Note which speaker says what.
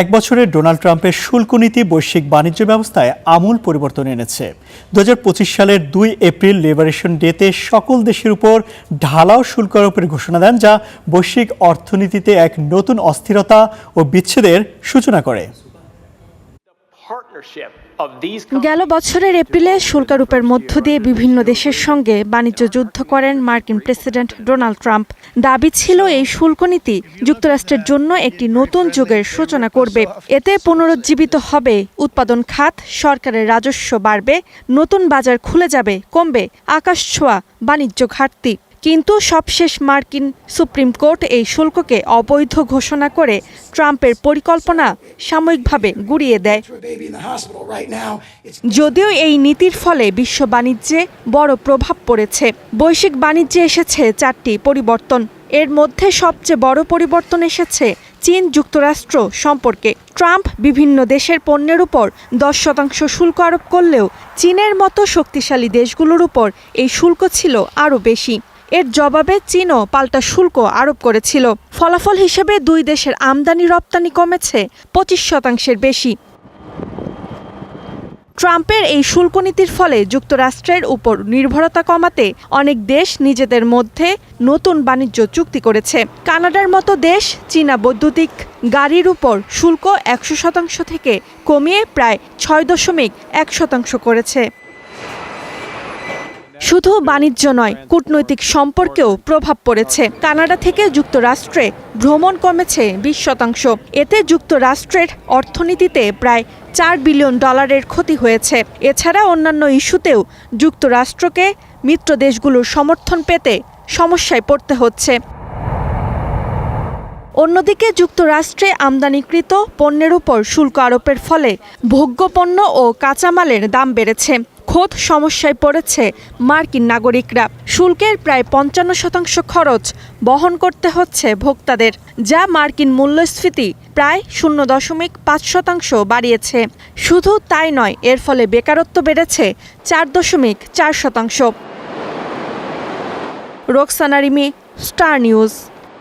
Speaker 1: এক বছরের ডোনাল্ড ট্রাম্পের শুল্ক নীতি বৈশ্বিক বাণিজ্য ব্যবস্থায় আমূল পরিবর্তন এনেছে। 2025 সালের 2 এপ্রিল লিবারেশন ডেতে সকল দেশের উপর ঢালাও শুল্ক আরোপের ঘোষণা দেন, যা বৈশ্বিক অর্থনীতিতে এক নতুন অস্থিরতা ও বিচ্ছেদের সূচনা করে।
Speaker 2: গেল বছরের এপ্রিলে শুল্কারোপের মধ্য দিয়ে বিভিন্ন দেশের সঙ্গে বাণিজ্য যুদ্ধ করেন মার্কিন প্রেসিডেন্ট ডোনাল্ড ট্রাম্প। দাবি ছিল এই শুল্ক নীতি যুক্তরাষ্ট্রের জন্য একটি নতুন যুগের সূচনা করবে। এতে পুনরুজ্জীবিত হবে উৎপাদন খাত, সরকারের রাজস্ব বাড়বে, নতুন বাজার খুলে যাবে, কমবে আকাশছোঁয়া বাণিজ্য ঘাটতি। কিন্তু সবশেষ মার্কিন সুপ্রিম কোর্ট এই শুল্ককে অবৈধ ঘোষণা করে ট্রাম্পের পরিকল্পনা সাময়িকভাবে গুঁড়িয়ে দেয়। যদিও এই নীতির ফলে বিশ্ব বাণিজ্যে বড় প্রভাব পড়েছে। বৈশ্বিক বাণিজ্যে এসেছে 4টি পরিবর্তন। এর মধ্যে সবচেয়ে বড় পরিবর্তন এসেছে চীন যুক্তরাষ্ট্র সম্পর্কে। ট্রাম্প বিভিন্ন দেশের পণ্যের উপর 10% শুল্ক আরোপ করলেও চীনের মতো শক্তিশালী দেশগুলোর উপর এই শুল্ক ছিল আরও বেশি। এর জবাবে চীনও পাল্টা শুল্ক আরোপ করেছিল। ফলাফল হিসেবে দুই দেশের আমদানি রপ্তানি কমেছে 25% বেশি। ট্রাম্পের এই শুল্ক নীতির ফলে যুক্তরাষ্ট্রের উপর নির্ভরতা কমাতে অনেক দেশ নিজেদের মধ্যে নতুন বাণিজ্য চুক্তি করেছে। কানাডার মতো দেশ চীনা বৈদ্যুতিক গাড়ির উপর শুল্ক 100% থেকে কমিয়ে প্রায় 6.1% করেছে। শুধু বাণিজ্য নয়, কূটনৈতিক সম্পর্কেও প্রভাব পড়েছে। কানাডা থেকে যুক্তরাষ্ট্রে ভ্রমণ কমেছে 20%। এতে যুক্তরাষ্ট্রের অর্থনীতিতে প্রায় $4 বিলিয়ন ক্ষতি হয়েছে। এছাড়া অন্যান্য ইস্যুতেও যুক্তরাষ্ট্রকে মিত্র দেশগুলোর সমর্থন পেতে সমস্যায় পড়তে হচ্ছে। অন্যদিকে যুক্তরাষ্ট্রে আমদানিকৃত পণ্যের উপর শুল্ক আরোপের ফলে ভোগ্যপণ্য ও কাঁচামালের দাম বেড়েছে। খোদ সমস্যায় পড়েছে মার্কিন নাগরিকরা। শুল্কের প্রায় 55% খরচ বহন করতে হচ্ছে ভোক্তাদের, যা মার্কিন মূল্যস্ফীতি প্রায় 0.5% বাড়িয়েছে। শুধু তাই নয়, এর ফলে বেকারত্ব বেড়েছে 4.4%। Roksana Rimi, star news.